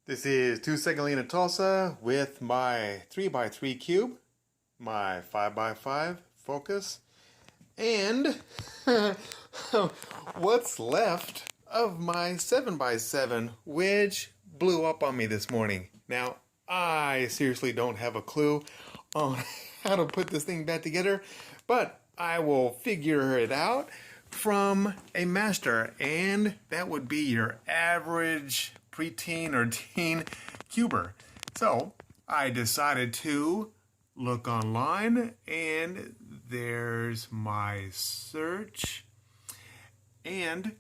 This is 2-second lean at Tulsa with my 3x3 cube, my 5x5 focus, and what's left of my 7x7, which blew up on me this morning. Now, I seriously don't have a clue on how to put this thing back together, but I will figure it out from a master, and that would be your average preteen or teen cuber. So I decided to look online, and there's my search. And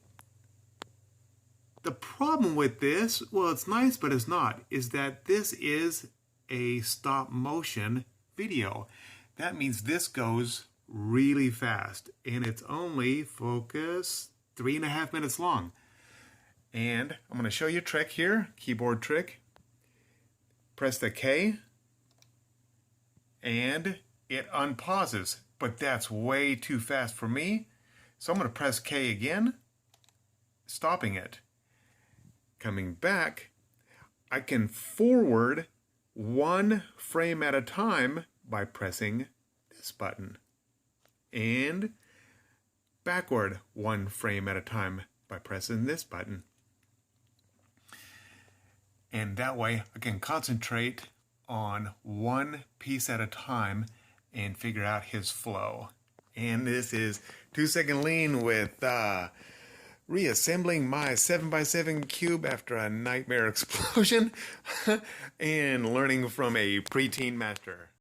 the problem with this, well, it's nice but it's not, is that this is a stop motion video. That means this goes really fast, and it's only, focus, 3.5 minutes long. And I'm going to show you a trick here, keyboard trick. Press the K and it unpauses, but that's way too fast for me. So I'm going to press K again, stopping it. Coming back, I can forward 1 frame at a time by pressing this button, and backward 1 frame at a time by pressing this button. And that way I can concentrate on one piece at a time and figure out his flow. And this is 2-second lean with reassembling my 7x7 cube after a nightmare explosion and learning from a preteen master.